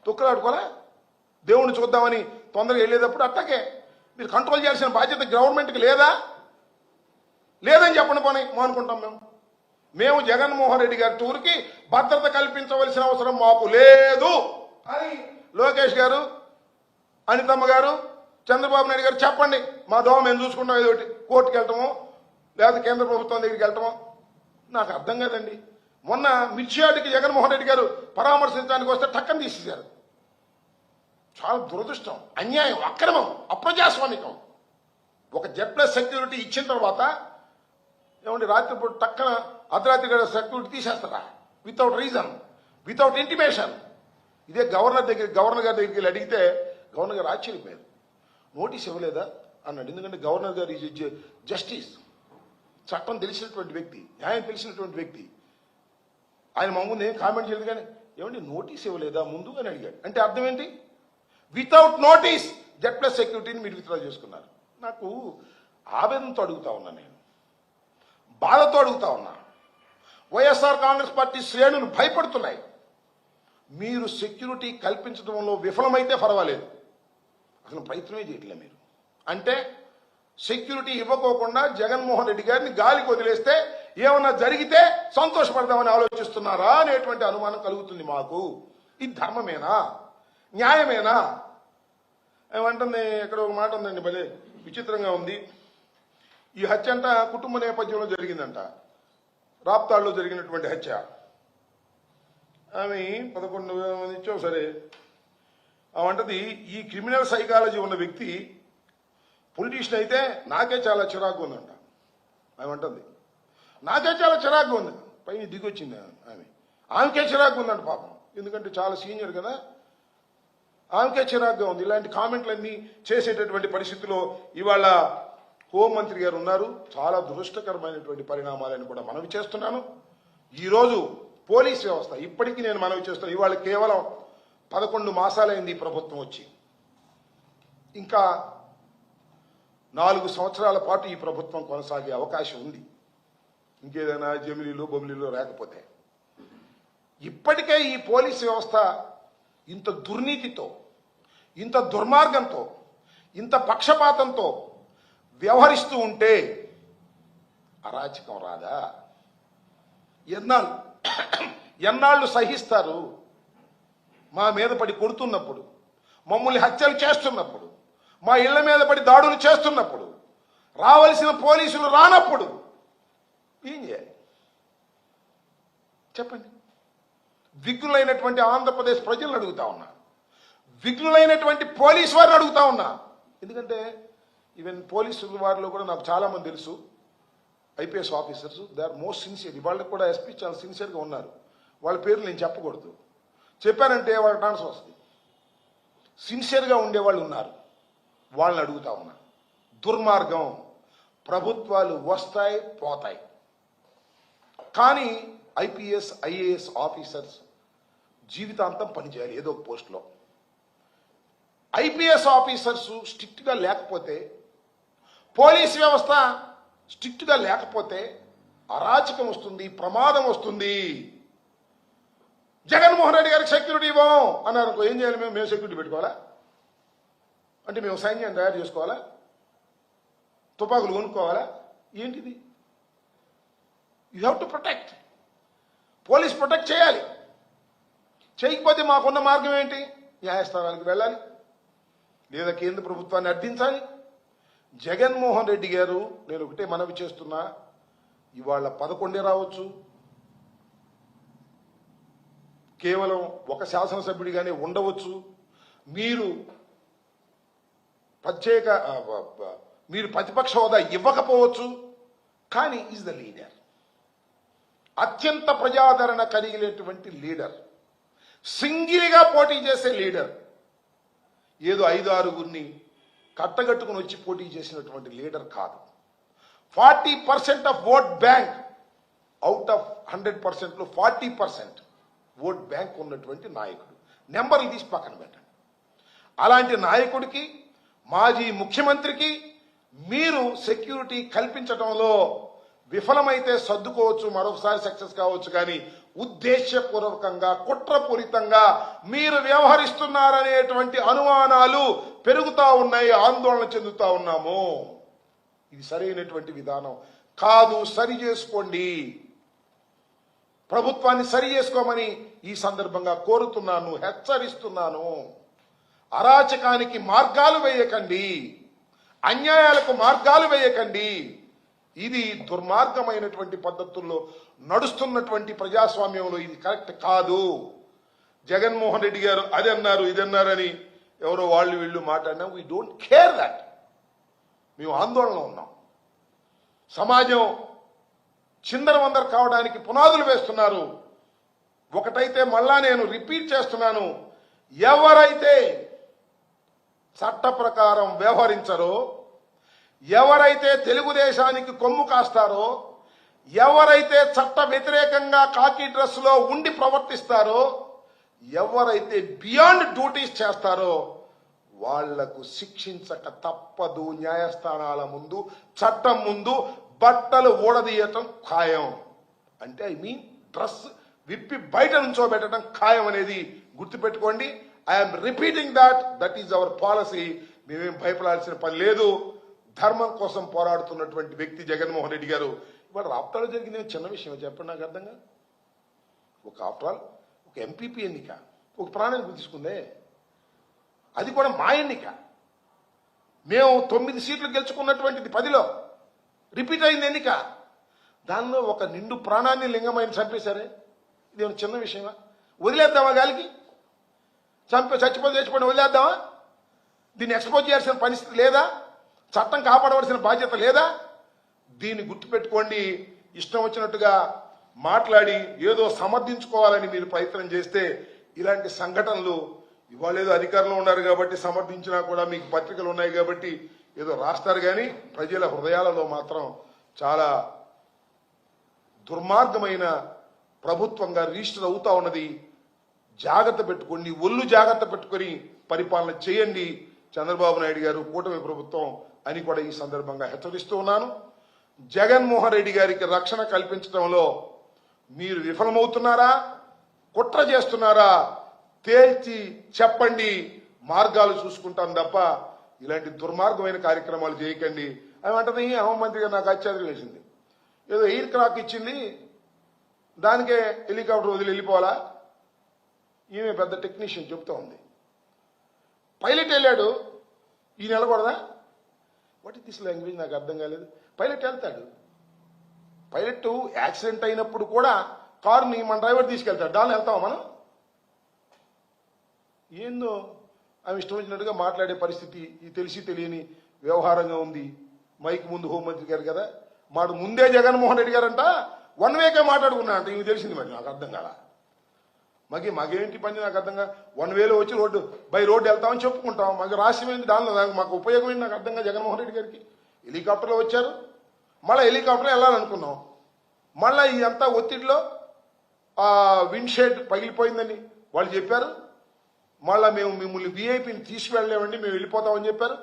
తొక్కులాడుకోలే దేవుణ్ణి చూద్దామని తొందరగా వెళ్ళేటప్పుడు అట్టకే మీరు కంట్రోల్ చేయాల్సిన బాధ్యత గవర్నమెంట్కి లేదని చెప్పండి పోనీ అనుకుంటాం మేము జగన్మోహన్ రెడ్డి గారి టూర్కి భద్రత కల్పించవలసిన అవసరం మాకు లేదు అని లోకేష్ గారు, అనితమ్మ గారు, చంద్రబాబు నాయుడు గారు చెప్పండి. మా దోమ మేము చూసుకుంటాం, ఏదో ఒకటి కోర్టుకు వెళ్ళటమో లేదా కేంద్ర ప్రభుత్వం దగ్గరికి వెళ్ళటమో నాకు అర్థం కాదండి. మొన్న మిర్చియాడికి జగన్మోహన్ రెడ్డి గారు పరామర్శించడానికి వస్తే టక్కన తీసేశారు. చాలా దురదృష్టం, అన్యాయం, అక్రమం, అప్రజాస్వామికం. ఒక జెడ్+ సెక్యూరిటీ ఇచ్చిన తర్వాత ఏమంటే రాత్రిపూట టక్కన అర్ధరాత్రి గడ సెక్యూరిటీ తీసేస్తారా? Without reason, without intimation. ఇదే గవర్నర్ గారి దగ్గరికి వెళ్ళి అడిగితే గవర్నర్ గారు ఆశ్చర్యపోయారు. నోటీస్ ఇవ్వలేదా అన్నాడు. ఎందుకంటే గవర్నర్ గారు ఈజ్ జస్టిస్, చట్టం తెలిసినటువంటి వ్యక్తి, న్యాయం తెలిసినటువంటి వ్యక్తి. ఆయన మా ముందు ఏం కామెంట్ చేయలేదు. కానీ ఏమంటే నోటీస్ ఇవ్వలేదా ముందు అని అడిగాడు. అంటే అర్థం ఏంటి? వితౌట్ నోటీస్ జెడ్+ సెక్యూరిటీని మీరు విత్డ్రా చేసుకున్నారు. నాకు ఆవేదనతో అడుగుతా ఉన్నా, నేను బాధతో అడుగుతా ఉన్నా. వైఎస్ఆర్ కాంగ్రెస్ పార్టీ శ్రేణులు భయపడుతున్నాయి. మీరు సెక్యూరిటీ కల్పించడంలో విఫలమైతే పర్వాలేదు, అసలు ప్రయత్నమే చేయట్లే మీరు. అంటే సెక్యూరిటీ ఇవ్వకోకుండా జగన్మోహన్ రెడ్డి గారిని గాలికి వదిలేస్తే ఏమన్నా జరిగితే సంతోషపడదామని ఆలోచిస్తున్నారా అనేటువంటి అనుమానం కలుగుతుంది మాకు. ఇది ధర్మమేనా? న్యాయమేనా? ఏమంటుంది, ఎక్కడ ఒక మాట ఉందండి, భలే విచిత్రంగా ఉంది. ఈ హత్య అంట కుటుంబ నేపథ్యంలో జరిగిందంట. రాప్తాడులో జరిగినటువంటి హత్య. ఆమె 11 ఇచ్చావు సరే. ఆమంటది ఈ క్రిమినల్ సైకాలజీ ఉన్న వ్యక్తి పొలిటీషియన్ అయితే నాకే చాలా చిరాకు ఉందంట. ఆమె నాకే చాలా చిరాకు ఉంది. పైన దిగొచ్చింది ఆమెకే చిరాకు ఉందంట పాపం. ఎందుకంటే చాలా సీనియర్ కదా, ఆమెకే చిరాకుగా ఉంది. ఇలాంటి కామెంట్లన్నీ చేసేటటువంటి పరిస్థితిలో ఇవాళ హోంమంత్రి గారు ఉన్నారు. చాలా దురదృష్టకరమైనటువంటి పరిణామాలను కూడా మనవి చేస్తున్నాను. ఈరోజు పోలీస్ వ్యవస్థ ఇప్పటికీ నేను మనవి చేస్తున్నాను. ఇవాళ కేవలం 11 మాసాలైంది ప్రభుత్వం వచ్చి. ఇంకా 4 సంవత్సరాల పాటు ఈ ప్రభుత్వం కొనసాగే అవకాశం ఉంది, ఇంకేదైనా జమిలీలు బొమిలీలు రాకపోతే. ఇప్పటికే ఈ పోలీస్ వ్యవస్థ ఇంత దుర్నీతితో, ఇంత దుర్మార్గంతో, ఇంత పక్షపాతంతో వ్యవహరిస్తూ ఉంటే అరాచకం రాదా? ఎన్నాళ్ళు సహిస్తారు? మా మీద పడి కొడుతున్నప్పుడు, మమ్మల్ని హత్యలు చేస్తున్నప్పుడు, మా ఇళ్ల మీద పడి దాడులు చేస్తున్నప్పుడు, రావలసిన పోలీసులు రానప్పుడు ఏం చేయాలి చెప్పండి? విఘ్నులైనటువంటి ఆంధ్రప్రదేశ్ ప్రజలను అడుగుతా ఉన్నా, విఘ్నులైనటువంటి పోలీసు వారిని అడుగుతా ఉన్నా. ఎందుకంటే ఈవెన్ పోలీసు వారిలో కూడా నాకు చాలా మంది తెలుసు, IPS officers. They are most sincere. వాళ్ళకి కూడా ఎస్పీ చాలా సిన్సియర్గా ఉన్నారు. వాళ్ళ పేర్లు నేను చెప్పకూడదు, చెప్పానంటే వాళ్ళకి ట్రాన్స్ఫర్ వస్తుంది. సిన్సియర్గా ఉండేవాళ్ళు ఉన్నారు, వాళ్ళని అడుగుతా ఉన్నా. దుర్మార్గం. ప్రభుత్వాలు వస్తాయి పోతాయి, కానీ ఐపీఎస్ ఐఏఎస్ ఆఫీసర్స్ జీవితాంతం పనిచేయాలి ఏదో ఒక పోస్టులో. ఐపీఎస్ ఆఫీసర్స్ స్ట్రిక్ట్గా లేకపోతే, పోలీస్ వ్యవస్థ స్ట్రిక్ట్గా లేకపోతే అరాచకం వస్తుంది, ప్రమాదం వస్తుంది. జగన్మోహన్ రెడ్డి గారికి సెక్యూరిటీ ఇవ్వం అన్నారు అనుకో, ఏం చేయాలి? మేము సెక్యూరిటీ పెట్టుకోవాలా? అంటే మేము సైన్యాన్ని తయారు చేసుకోవాలా? తుపాకులు కొనుక్కోవాలా? ఏంటిది? You have to protect. Police protect చేయాలి. చేయకపోతే మాకున్న మార్గం ఏంటి? న్యాయస్థానానికి వెళ్ళాలి, లేదా కేంద్ర ప్రభుత్వాన్ని అర్థించాలి. జగన్మోహన్ రెడ్డి గారు, నేను ఒకటే మనవి చేస్తున్నా, ఇవాళ 11 రావచ్చు, కేవలం ఒక శాసనసభ్యుడిగానే ఉండవచ్చు. మీరు ప్రతిపక్ష హోదా ఇవ్వకపోవచ్చు, కానీ ఈజ్ ద లీడర్. అత్యంత ప్రజాదరణ కలిగినటువంటి లీడర్, సింగిల్గా పోటీ చేసే లీడర్. ఏదో 5-6 కట్టగట్టుకుని వచ్చి పోటీ చేసినటువంటి లీడర్ కాదు. 40% of vote bank, out of 100%లో 40% ఓట్ బ్యాంక్ ఉన్నటువంటి నాయకుడు. నెంబర్లు తీసి పక్కన పెట్టండి. అలాంటి నాయకుడికి, మాజీ ముఖ్యమంత్రికి మీరు సెక్యూరిటీ కల్పించడంలో విఫలమైతే సర్దుకోవచ్చు, మరొకసారి సక్సెస్ కావచ్చు, కానీ ఉద్దేశపూర్వకంగా కుట్రపూరితంగా మీరు వ్యవహరిస్తున్నారనేటువంటి అనుమానాలు పెరుగుతా ఉన్నాయి, ఆందోళన చెందుతా ఉన్నాము. ఇది సరైనటువంటి విధానం కాదు. సరి చేసుకోండి, ప్రభుత్వాన్ని సరి చేసుకోమని ఈ సందర్భంగా కోరుతున్నాను, హెచ్చరిస్తున్నాను. అరాచకానికి మార్గాలు వేయకండి, అన్యాయాలకు మార్గాలు వేయకండి. ఇది దుర్మార్గమైనటువంటి పద్ధతుల్లో నడుస్తున్నటువంటి ప్రజాస్వామ్యంలో ఇది కరెక్ట్ కాదు. జగన్మోహన్ రెడ్డి గారు అది అన్నారు ఇది అన్నారని ఎవరో వాళ్ళు వీళ్ళు మాట్లాడినా వీ డోంట్ కేర్ దాట్. మేము ఆందోళనలో ఉన్నాం. సమాజం చిందరవందర కావడానికి పునాదులు వేస్తున్నారు. ఒకటైతే మళ్ళా నేను రిపీట్ చేస్తున్నాను, ఎవరైతే చట్ట ప్రకారం వ్యవహరించరో, ఎవరైతే తెలుగుదేశానికి కొమ్ము కాస్తారో, ఎవరైతే చట్ట వ్యతిరేకంగా కాకి డ్రెస్సులో ఉండి ప్రవర్తిస్తారో, ఎవరైతే బియాండ్ డ్యూటీస్ చేస్తారో వాళ్లకు శిక్షించక తప్పదు. న్యాయస్థానాల ముందు, చట్టం ముందు బట్టలు ఊడదీయటం ఖాయం. అంటే ఐ మీన్ డ్రెస్ విప్పి బయట నుంచోబెట్టడం ఖాయం అనేది గుర్తుపెట్టుకోండి. I'm repeating that is our policy. మేమేం భయపడాల్సిన పని లేదు. ధర్మం కోసం పోరాడుతున్నటువంటి వ్యక్తి జగన్మోహన్ రెడ్డి గారు. ఇవాళ రాప్తాడు జరిగింది చిన్న విషయం చెప్పండి, నాకు అర్థంగా. ఆఫ్టర్ ఆల్ ఒక ఎంపీపీ ఎన్నిక, ఒక ప్రాణానికి తీసుకుందే, అది కూడా మా ఎన్నిక. మేము 9 సీట్లు గెలుచుకున్నటువంటిది 10లో రిపీట్ అయింది ఎన్నిక. దానిలో ఒక నిండు ప్రాణాన్ని లింగమైన చంపేశారే. ఇది చిన్న విషయమా? వదిలేద్దామా? గాలికి చచ్చిపోయి వదిలేద్దామా? దీన్ని ఎక్స్పోజ్ చేయాల్సిన పరిస్థితి లేదా? చట్టం కాపాడవలసిన బాధ్యత లేదా? దీన్ని గుర్తుపెట్టుకోండి. ఇష్టం వచ్చినట్టుగా మాట్లాడి ఏదో సమర్థించుకోవాలని మీరు ప్రయత్నం చేస్తే ఇలాంటి సంఘటనలు, ఇవాళ ఏదో అధికారంలో ఉన్నారు కాబట్టి సమర్థించినా కూడా మీకు పత్రికలు ఉన్నాయి కాబట్టి ఏదో రాస్తారు, కానీ ప్రజల హృదయాలలో మాత్రం చాలా దుర్మార్గమైన ప్రభుత్వంగా రిజిస్టర్ అవుతా ఉన్నది. జాగ్రత్త పెట్టుకోండి, ఒళ్ళు జాగ్రత్త పెట్టుకొని పరిపాలన చేయండి చంద్రబాబు నాయుడు గారు, కూటమి ప్రభుత్వం అని కూడా ఈ సందర్భంగా హెచ్చరిస్తూ ఉన్నాను. జగన్మోహన్ రెడ్డి గారికి రక్షణ కల్పించడంలో మీరు విఫలమవుతున్నారా, కుట్ర చేస్తున్నారా తేల్చి చెప్పండి. మార్గాలు చూసుకుంటాను తప్ప ఇలాంటి దుర్మార్గమైన కార్యక్రమాలు చేయకండి. అవి అంటది హోంమంత్రిగా నాకు ఆశ్చర్యం వేసింది. ఏదో ఎయిర్ క్రాక్ ఇచ్చింది, దానికే హెలికాప్టర్ వదిలి వెళ్ళిపోవాలా? ఈమె పెద్ద టెక్నీషియన్ చెప్తా ఉంది. పైలట్ వెళ్ళాడు, ఈయన వెళ్ళకూడదా? What is this language? నాకు అర్థం కాలేదు. పైలట్ వెళ్తాడు, పైలట్ యాక్సిడెంట్ అయినప్పుడు కూడా కారుని మన డ్రైవర్ తీసుకెళ్తాడు, దాన్ని వెళ్తామా మనం? ఏందో ఆమె ఇష్టం వచ్చినట్టుగా మాట్లాడే పరిస్థితి ఈ తెలిసి తెలియని వ్యవహారంగా ఉంది. మైక్ ముందు హోంమంత్రి గారు కదా, మాకు ముందే జగన్మోహన్ రెడ్డి గారంట 1 వేకే మాట్లాడుకున్నా అంట. ఇవి తెలిసింది, మరి నాకు అర్థం కాల. మాకేంటి పని నాకు అర్థంగా 1 వేలో వచ్చి బై రోడ్డు వెళ్తామని చెప్పుకుంటాం. మాకు రాష్ట్రమైంది, దానిలో మాకు ఉపయోగమైంది నాకు అర్థంగా. జగన్మోహన్ రెడ్డి గారికి హెలికాప్టర్లో వచ్చారు, మళ్ళీ హెలికాప్టర్లో వెళ్ళాలనుకున్నాం, మళ్ళీ ఇదంతా ఒత్తిడిలో విండ్షేడ్ పగిలిపోయిందని వాళ్ళు చెప్పారు. మళ్ళీ మేము మిమ్మల్ని వీఐపీని తీసుకువెళ్ళలేమండి, మేము వెళ్ళిపోతామని చెప్పారు.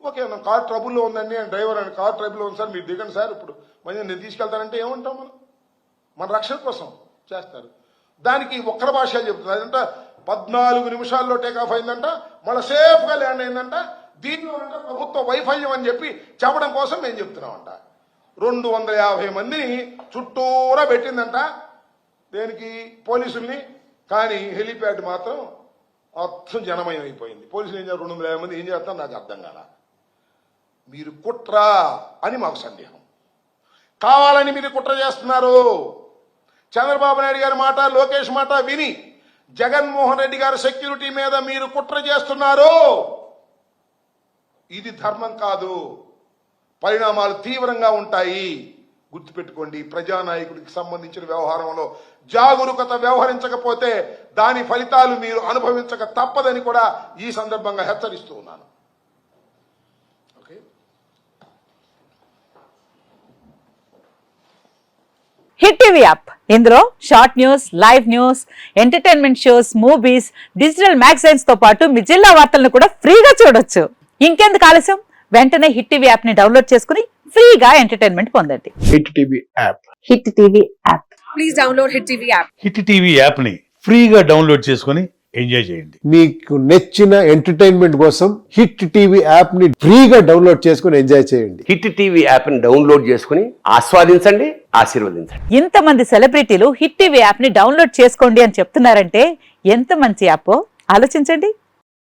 ఓకే, నా కార్ ట్రబుల్లో ఉందండి, డ్రైవర్ అని కార్ ట్రబుల్లో ఉంది సార్, మీరు దిగండి సార్, ఇప్పుడు మళ్ళీ నేను తీసుకెళ్తానంటే ఏమంటాం మనం? మన రక్షణ కోసం చేస్తారు. దానికి ఒక్కర భాష చెప్తుంది. అదంటే 14 నిమిషాల్లో టేకాఫ్ అయిందంట, మళ్ళీ సేఫ్గా ల్యాండ్ అయిందంట. దీనిలో అంటే ప్రభుత్వ వైఫల్యం అని చెప్పి చెప్పడం కోసం మేము చెప్తున్నామంట. 250 మందిని చుట్టూరా పెట్టిందంట, దేనికి? పోలీసుల్ని. కానీ హెలిప్యాడ్ మాత్రం మొత్తం జనమయం అయిపోయింది. పోలీసులు ఏం చేస్తారు? 250 మంది ఏం చేస్తారో నాకు అర్థం కాల. మీరు కుట్ర అని మాకు సందేహం. కావాలని మీరు కుట్ర చేస్తున్నారు. చంద్రబాబు నాయుడు గారి మాట, లోకేష్ మాట విని జగన్మోహన్ రెడ్డి గారి సెక్యూరిటీ మీద మీరు కుట్ర చేస్తున్నారు. ఇది ధర్మం కాదు, పరిణామాలు తీవ్రంగా ఉంటాయి. గుర్తుపెట్టుకోండి. ప్రజానాయకుడికి సంబంధించిన వ్యవహారంలో జాగరూకత వ్యవహరించకపోతే దాని ఫలితాలు మీరు అనుభవించక తప్పదని కూడా ఈ సందర్భంగా హెచ్చరిస్తూ ఉన్నాను. ఓకే, హిట్ టీవీ యాప్, ఇందులో short news, live news, entertainment shows, movies, digital magazines తో పాటు మీ జిల్లా వార్తలను కూడా ఫ్రీగా చూడొచ్చు. ఇంకెందుకు ఆలస్యం? వెంటనే హిట్ టీవీ యాప్ ని డౌన్లోడ్ చేసుకుని ఫ్రీగా ఎంటర్టైన్మెంట్ పొందండి. Hit TV app. Hit TV app. Please download Hit TV app. Hit TV యాప్ని ఫ్రీగా డౌన్లోడ్ చేసుకొని ఎంజాయ్ చేయండి. మీకు నచ్చిన ఎంటర్టైన్మెంట్ కోసం హిట్ టీవీ యాప్ ని ఫ్రీగా డౌన్లోడ్ చేసుకుని ఎంజాయ్ చేయండి. హిట్ టీవీ యాప్ని డౌన్లోడ్ చేసుకుని ఆస్వాదించండి, ఆశీర్వదించండి. ఇంతమంది సెలబ్రిటీలు హిట్ టీవీ యాప్ ని డౌన్లోడ్ చేసుకోండి అని చెప్తున్నారంటే ఎంత మంచి యాప్ ఆలోచించండి.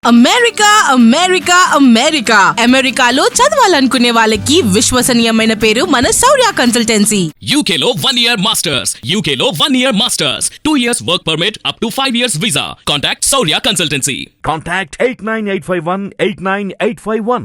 అమెరికా అమెరికా అమెరికా అమెరికాలో చదవాలనుకునే వాళ్ళకి విశ్వసనీయమైన పేరు మన శౌర్య consultancy. UK Law 1 Year Masters. UK Law 1 Year Masters. 2 years work permit up to 5 years visa. Contact Saurya Consultancy. Contact 89851 89851.